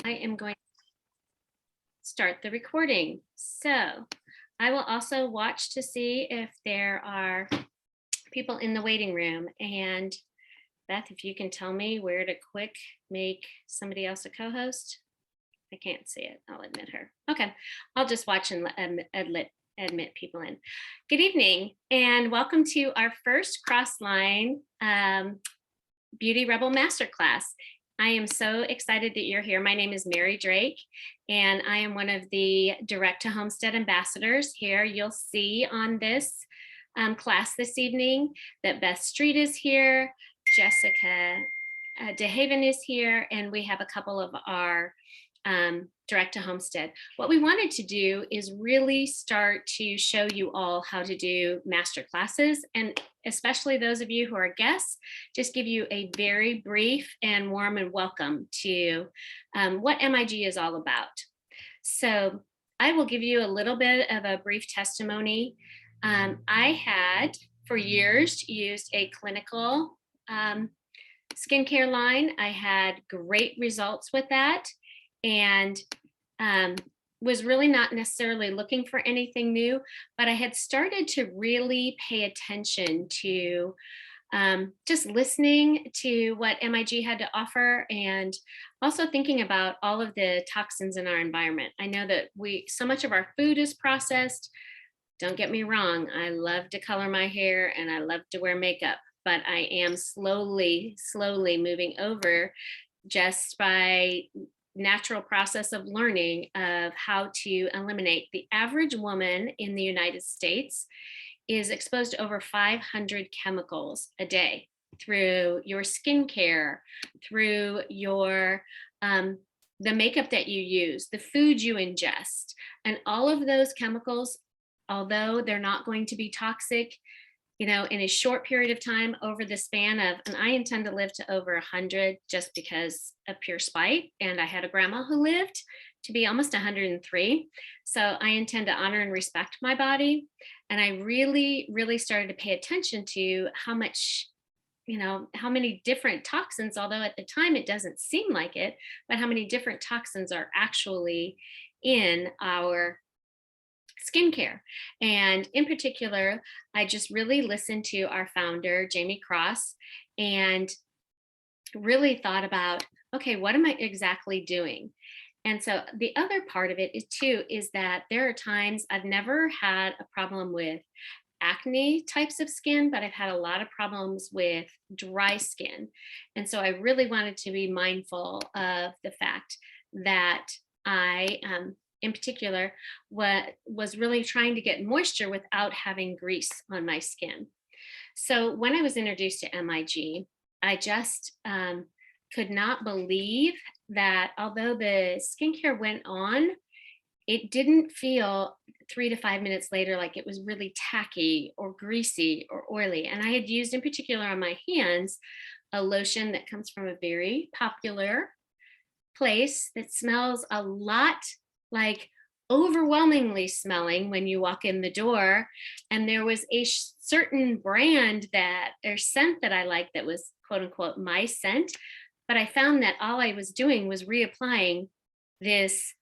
I am going to start the recording. So I will also watch to see if there are people in the waiting room. And Beth, if you can tell me where to quick make somebody else a co-host. I can't see it. I'll admit her. Okay, I'll just watch and admit people in. Good evening and welcome to our first Crossline Beauty Rebel Masterclass. I am so excited that you're here. My name is Mary Drake, and I am one of the Direct to Homestead ambassadors here. You'll see on this class this evening that Beth Street is here, Jessica DeHaven is here, and we have a couple of our Direct to Homestead. What we wanted to do is really start to show you all how to do master classes, and especially those of you who are guests, just give you a very brief and warm and welcome to what MIG is all about. So I will give you a little bit of a brief testimony. I had for years used a clinical skincare line. I had great results with that, and was really not necessarily looking for anything new, but I had started to really pay attention to just listening to what MIG had to offer, and also thinking about all of the toxins in our environment. I know that so much of our food is processed. Don't get me wrong, I love to color my hair and I love to wear makeup, but I am slowly moving over just by natural process of learning of how to eliminate. The average woman in the United States is exposed to over 500 chemicals a day through your skincare, through your the makeup that you use, the food you ingest, and all of those chemicals, although they're not going to be toxic, in a short period of time over the span of, and I intend to live to over 100 just because of pure spite. And I had a grandma who lived to be almost 103. So I intend to honor and respect my body. And I really started to pay attention to how much, how many different toxins, although at the time it doesn't seem like it, but how many different toxins are actually in our skincare. And in particular, I just really listened to our founder, Jamie Cross, and really thought about, okay, what am I exactly doing? And so the other part of it is that there are times I've never had a problem with acne types of skin, but I've had a lot of problems with dry skin. And so I really wanted to be mindful of the fact that I in particular, was really trying to get moisture without having grease on my skin. So when I was introduced to MIG, I just could not believe that although the skincare went on, it didn't feel 3 to 5 minutes later like it was really tacky or greasy or oily. And I had used in particular on my hands a lotion that comes from a very popular place that smells a lot like overwhelmingly smelling when you walk in the door. And there was a certain brand or scent that I liked that was quote unquote my scent. But I found that all I was doing was reapplying this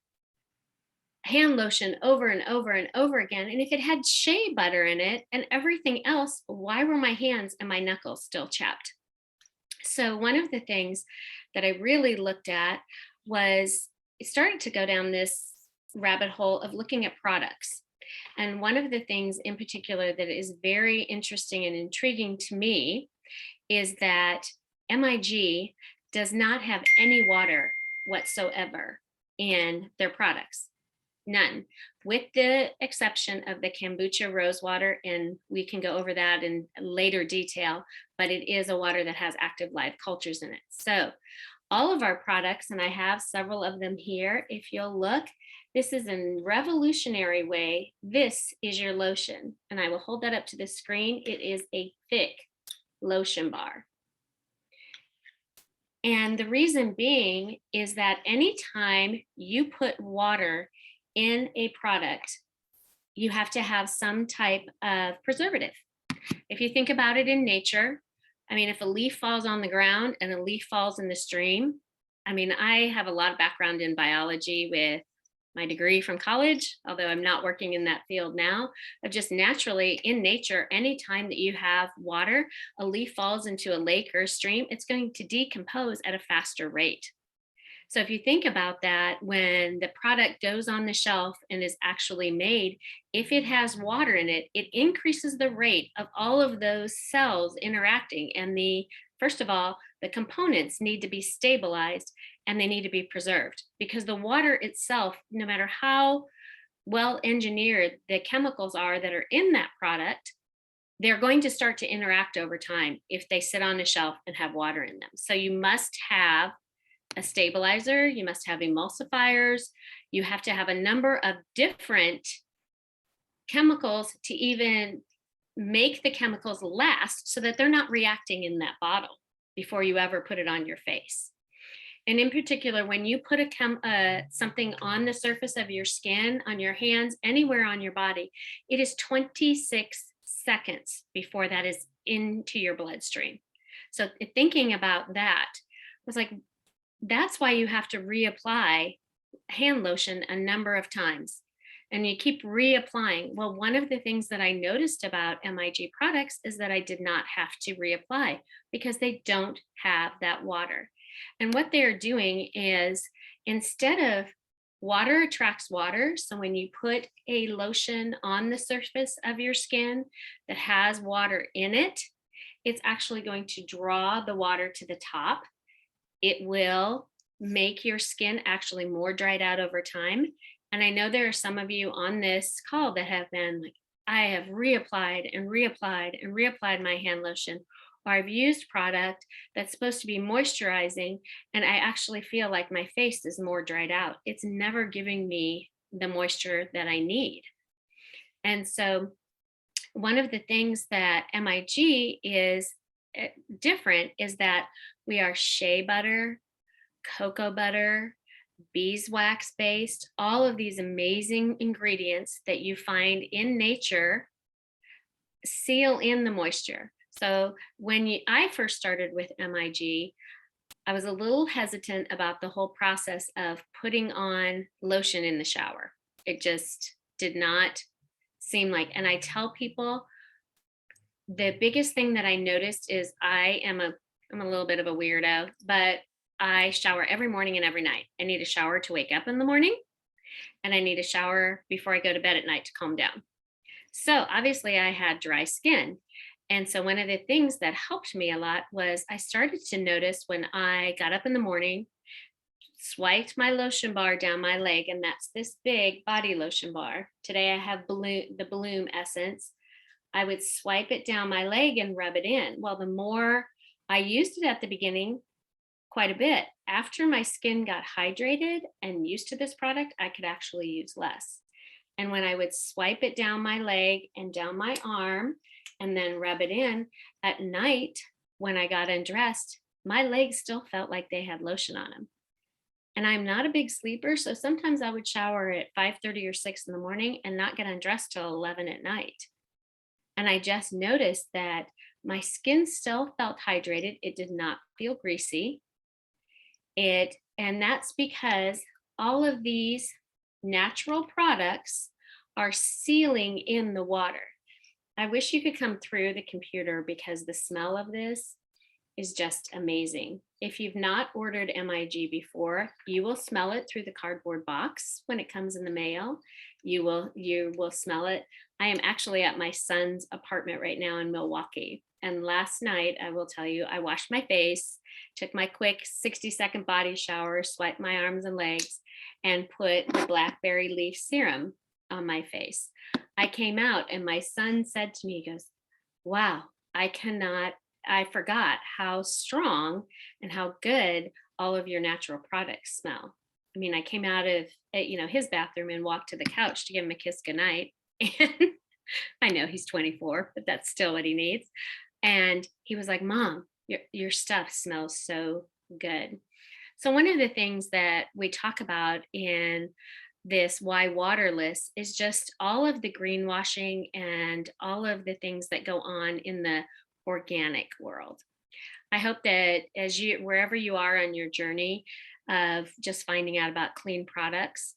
hand lotion over and over and over again. And if it had shea butter in it and everything else, why were my hands and my knuckles still chapped? So one of the things that I really looked at was started to go down this rabbit hole of looking at products. And one of the things in particular that is very interesting and intriguing to me is that MIG does not have any water whatsoever in their products. None, with the exception of the kombucha rose water, and we can go over that in later detail, but it is a water that has active live cultures in it. So all of our products, and I have several of them here, if you'll look, this is a revolutionary way. This is your lotion, and I will hold that up to the screen. It is a thick lotion bar. And the reason being is that anytime you put water in a product, you have to have some type of preservative. If you think about it in nature, I mean, if a leaf falls on the ground and a leaf falls in the stream, I mean, I have a lot of background in biology with my degree from college, although I'm not working in that field now, of just naturally in nature, anytime that you have water, a leaf falls into a lake or a stream, it's going to decompose at a faster rate. So if you think about that, when the product goes on the shelf and is actually made, if it has water in it, it increases the rate of all of those cells interacting. And first of all, the components need to be stabilized and they need to be preserved because the water itself, no matter how well engineered the chemicals are that are in that product, they're going to start to interact over time if they sit on a shelf and have water in them. So you must have a stabilizer, you must have emulsifiers, you have to have a number of different chemicals to even make the chemicals last so that they're not reacting in that bottle before you ever put it on your face. And in particular, when you put something on the surface of your skin, on your hands, anywhere on your body, it is 26 seconds before that is into your bloodstream. So thinking about that, I was like, that's why you have to reapply hand lotion a number of times. And you keep reapplying. Well, one of the things that I noticed about MIG products is that I did not have to reapply because they don't have that water. And what they're doing is instead of water attracts water. So when you put a lotion on the surface of your skin that has water in it, it's actually going to draw the water to the top. It will make your skin actually more dried out over time. And I know there are some of you on this call that have been like, I have reapplied and reapplied and reapplied my hand lotion, or I've used product that's supposed to be moisturizing, and I actually feel like my face is more dried out. It's never giving me the moisture that I need. And so one of the things that MIG is different is that we are shea butter, cocoa butter, beeswax based, all of these amazing ingredients that you find in nature seal in the moisture. So when I first started with MIG, I was a little hesitant about the whole process of putting on lotion in the shower. It just did not seem like, and I tell people the biggest thing that I noticed is I'm a little bit of a weirdo, but I shower every morning and every night. I need a shower to wake up in the morning, and I need a shower before I go to bed at night to calm down. So obviously I had dry skin. And so one of the things that helped me a lot was I started to notice when I got up in the morning, swiped my lotion bar down my leg, and that's this big body lotion bar. Today I have the Bloom Essence. I would swipe it down my leg and rub it in. Well, the more I used it at the beginning, quite a bit. After my skin got hydrated and used to this product, I could actually use less. And when I would swipe it down my leg and down my arm and then rub it in at night, when I got undressed, my legs still felt like they had lotion on them. And I'm not a big sleeper, so sometimes I would shower at 5:30 or 6 in the morning and not get undressed till 11 at night. And I just noticed that my skin still felt hydrated. It did not feel greasy. And that's because all of these natural products are sealing in the water. I wish you could come through the computer because the smell of this is just amazing. If you've not ordered MIG before, you will smell it through the cardboard box when it comes in the mail. You will smell it. I am actually at my son's apartment right now in Milwaukee. And last night, I will tell you, I washed my face, took my quick 60-second body shower, swiped my arms and legs, and put the blackberry leaf serum on my face. I came out and my son said to me, he goes, wow, I forgot how strong and how good all of your natural products smell. I mean, I came out of his bathroom and walked to the couch to give him a kiss goodnight. And I know he's 24, but that's still what he needs. And he was like, Mom, your stuff smells so good. So one of the things that we talk about in this Why Waterless is just all of the greenwashing and all of the things that go on in the organic world. I hope that wherever you are on your journey, of just finding out about clean products,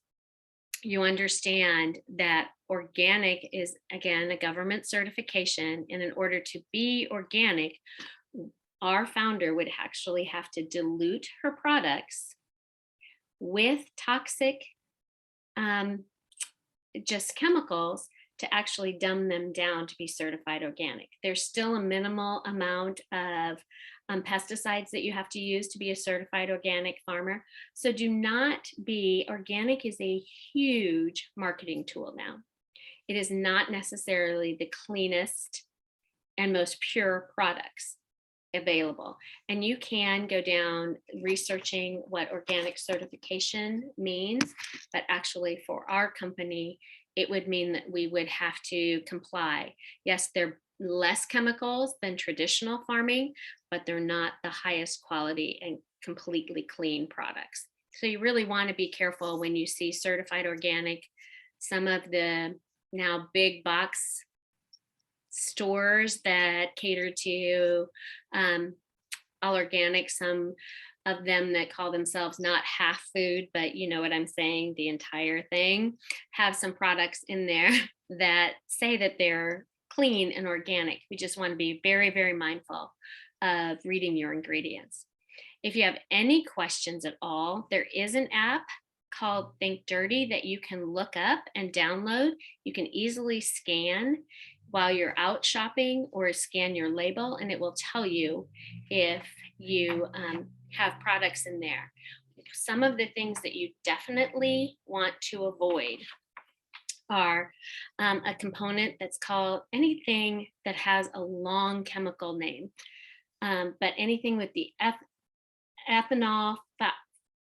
you understand that organic is, again, a government certification. And in order to be organic, our founder would actually have to dilute her products with toxic just chemicals to actually dumb them down to be certified organic. There's still a minimal amount of pesticides that you have to use to be a certified organic farmer. So do not be, organic is a huge marketing tool now. It is not necessarily the cleanest and most pure products available. And you can go down researching what organic certification means, but actually for our company, it would mean that we would have to comply. Yes, they're less chemicals than traditional farming, but they're not the highest quality and completely clean products. So you really want to be careful when you see certified organic. Some of the now big box stores that cater to all organic, some of them that call themselves not half food, but you know what I'm saying, the entire thing, have some products in there that say that they're clean and organic. We just want to be very, very mindful of reading your ingredients. If you have any questions at all, there is an app called Think Dirty that you can look up and download. You can easily scan while you're out shopping or scan your label, and it will tell you if you have products in there. Some of the things that you definitely want to avoid are a component that's called, anything that has a long chemical name, but anything with the ethanol,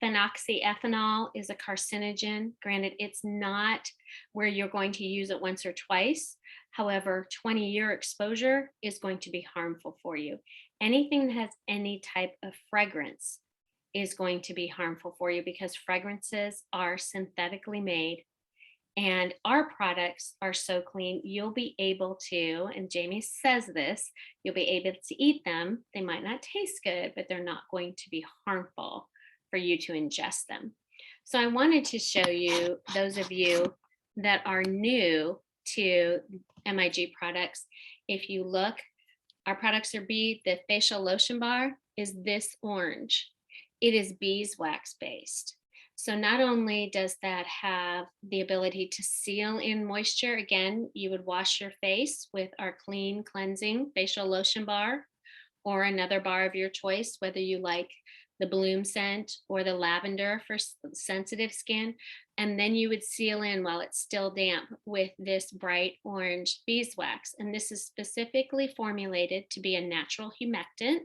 phenoxyethanol is a carcinogen. Granted, it's not where you're going to use it once or twice. However, 20-year exposure is going to be harmful for you. Anything that has any type of fragrance is going to be harmful for you because fragrances are synthetically made. And our products are so clean, you'll be able to, and Jamie says this, you'll be able to eat them. They might not taste good, but they're not going to be harmful for you to ingest them. So I wanted to show you, those of you that are new to MIG products, if you look, our products are the facial lotion bar is this orange. It is beeswax based. So not only does that have the ability to seal in moisture, again, you would wash your face with our clean cleansing facial lotion bar or another bar of your choice, whether you like the bloom scent or the lavender for sensitive skin. And then you would seal in while it's still damp with this bright orange beeswax. And this is specifically formulated to be a natural humectant,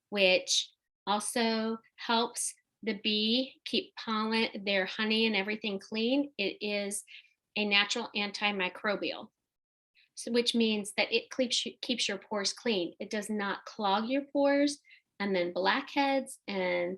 which also helps the bee keep pollen, their honey and everything clean. It is a natural antimicrobial, so which means that it keeps your pores clean. It does not clog your pores, and then blackheads and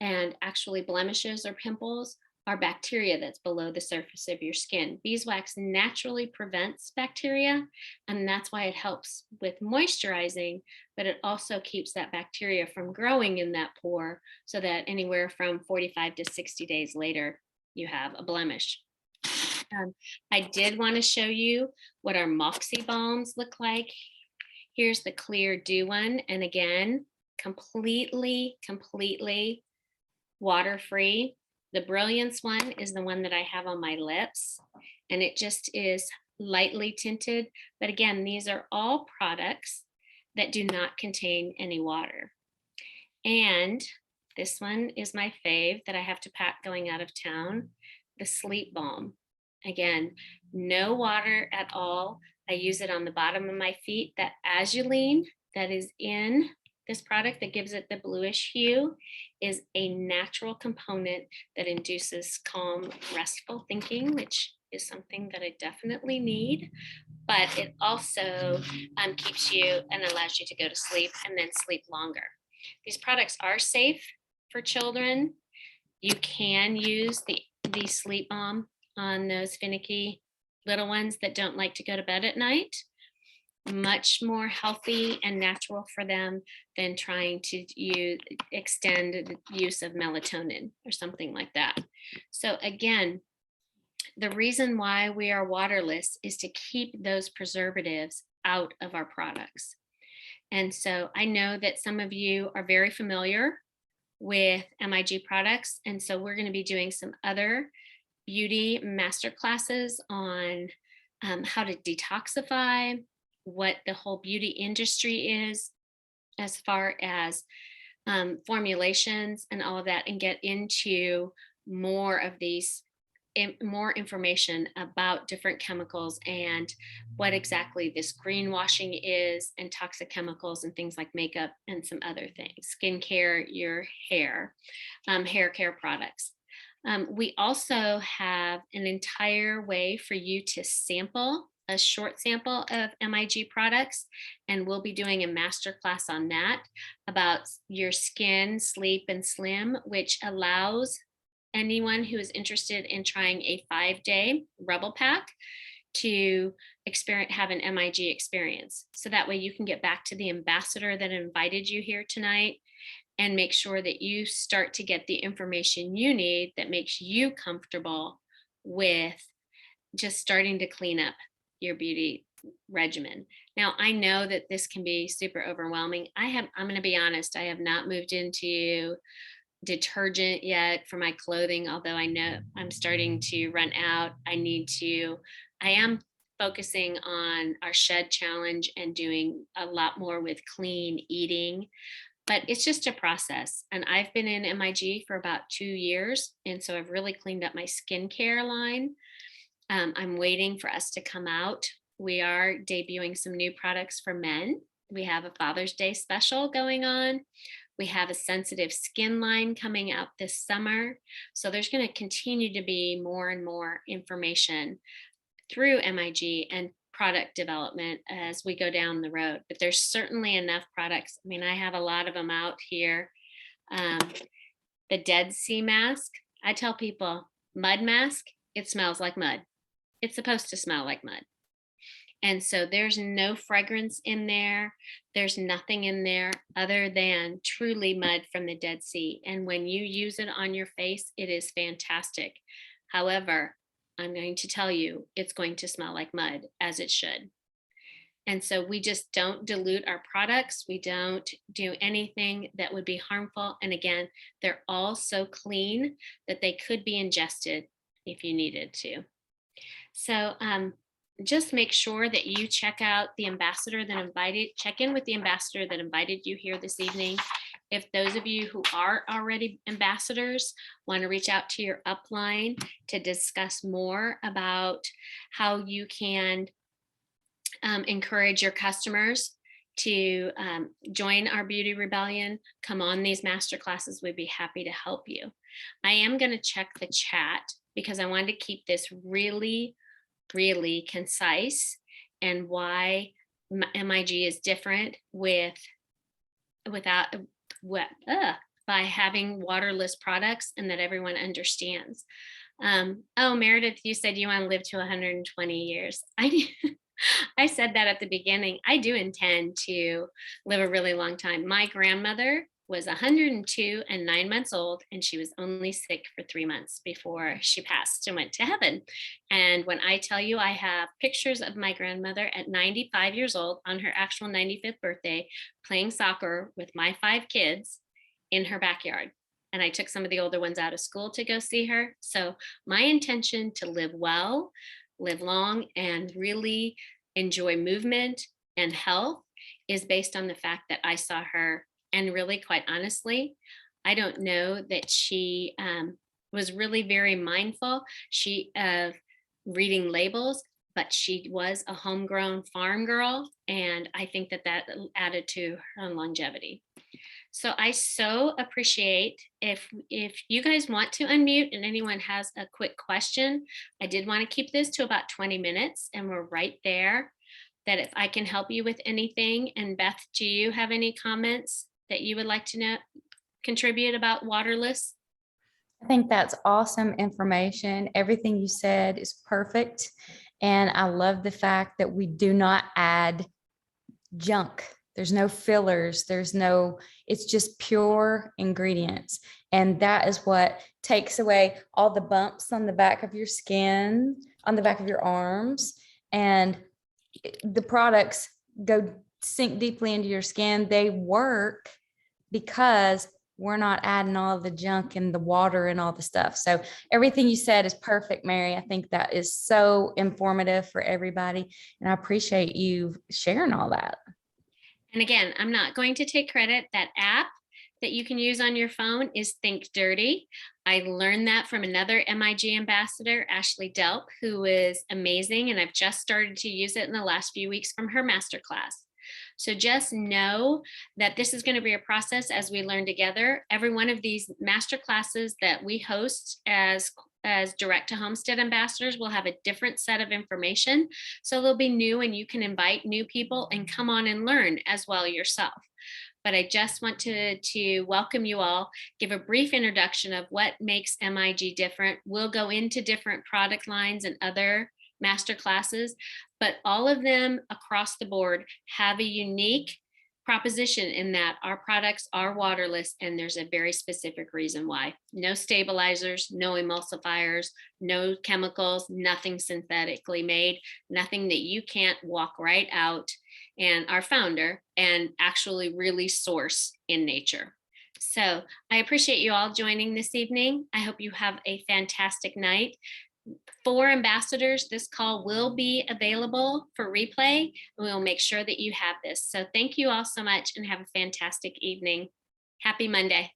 actually blemishes or pimples are bacteria that's below the surface of your skin. Beeswax naturally prevents bacteria, and that's why it helps with moisturizing, but it also keeps that bacteria from growing in that pore so that anywhere from 45 to 60 days later, you have a blemish. I did want to show you what our Moxie balms look like. Here's the clear dew one, and again, completely water-free. The Brilliance one is the one that I have on my lips, and it just is lightly tinted. But again, these are all products that do not contain any water. And this one is my fave that I have to pack going out of town, the Sleep Balm. Again, no water at all. I use it on the bottom of my feet. That azulene that is in this product that gives it the bluish hue is a natural component that induces calm, restful thinking, which is something that I definitely need. But it also keeps you and allows you to go to sleep and then sleep longer. These products are safe for children. You can use the Sleep Balm on those finicky little ones that don't like to go to bed at night. much more healthy and natural for them than trying to extend the use of melatonin or something like that. So again, the reason why we are waterless is to keep those preservatives out of our products. And so I know that some of you are very familiar with MIG products. And so we're going to be doing some other beauty master classes on how to detoxify, what the whole beauty industry is as far as formulations and all of that, and get into more of these more information about different chemicals and what exactly this greenwashing is, and toxic chemicals and things like makeup and some other things, skincare, your hair, hair care products. We also have an entire way for you to sample a short sample of MIG products, and we'll be doing a master class on that about your skin, sleep, and slim, which allows anyone who is interested in trying a 5-day rebel pack to have an MIG experience. So that way you can get back to the ambassador that invited you here tonight and make sure that you start to get the information you need that makes you comfortable with just starting to clean up your beauty regimen. Now, I know that this can be super overwhelming. I'm going to be honest, I have not moved into detergent yet for my clothing, although I know I'm starting to run out. I am focusing on our shed challenge and doing a lot more with clean eating, but it's just a process. And I've been in MIG for about 2 years. And so I've really cleaned up my skincare line. I'm waiting for us to come out. We are debuting some new products for men. We have a Father's Day special going on. We have a sensitive skin line coming out this summer. So there's going to continue to be more and more information through MIG and product development as we go down the road. But there's certainly enough products. I mean, I have a lot of them out here. The Dead Sea mask, I tell people, mud mask, it smells like mud. It's supposed to smell like mud. And so there's no fragrance in there. There's nothing in there other than truly mud from the Dead Sea. And when you use it on your face, it is fantastic. However, I'm going to tell you, it's going to smell like mud, as it should. And so we just don't dilute our products. We don't do anything that would be harmful. And again, they're all so clean that they could be ingested if you needed to. So just make sure that you check in with the ambassador that invited you here this evening. If those of you who are already ambassadors want to reach out to your upline to discuss more about how you can encourage your customers to join our Beauty Rebellion, come on these master classes, we'd be happy to help you. I am going to check the chat because I wanted to keep this really, really concise, and why MIG is different by having waterless products, and that everyone understands. Oh, Meredith, you said you want to live to 120 years. I said that at the beginning. I do intend to live a really long time. My grandmother was 102 and 9 months old, and she was only sick for 3 months before she passed and went to heaven. And when I tell you, I have pictures of my grandmother at 95 years old on her actual 95th birthday, playing soccer with my 5 kids in her backyard. And I took some of the older ones out of school to go see her. So my intention to live well, live long, and really enjoy movement and health is based on the fact that I saw her. And really, quite honestly, I don't know that she was really very mindful of reading labels, but she was a homegrown farm girl. And I think that added to her longevity. So I so appreciate if you guys want to unmute and anyone has a quick question. I did want to keep this to about 20 minutes, and we're right there. That if I can help you with anything. And Beth, do you have any comments that you would like to contribute about Waterless? I think that's awesome information. Everything you said is perfect. And I love the fact that we do not add junk. There's no fillers. It's just pure ingredients. And that is what takes away all the bumps on the back of your skin, on the back of your arms. And the products go sink deeply into your skin. They work because we're not adding all the junk and the water and all the stuff. So everything you said is perfect, Mary. I think that is so informative for everybody. And I appreciate you sharing all that. And again, I'm not going to take credit. That app that you can use on your phone is Think Dirty. I learned that from another MIG ambassador, Ashley Delp, who is amazing. And I've just started to use it in the last few weeks from her masterclass. So just know that this is going to be a process as we learn together. Every one of these master classes that we host as direct to homestead ambassadors will have a different set of information. So they'll be new, and you can invite new people and come on and learn as well yourself. But I just want to welcome you all, give a brief introduction of what makes MIG different. We'll go into different product lines and other master classes, but all of them across the board have a unique proposition in that our products are waterless, and there's a very specific reason why. No stabilizers, no emulsifiers, no chemicals, nothing synthetically made, nothing that you can't walk right out and our founder and actually really source in nature. So I appreciate you all joining this evening. I hope you have a fantastic night. For ambassadors, this call will be available for replay, and we will make sure that you have this. So thank you all so much and have a fantastic evening. Happy Monday.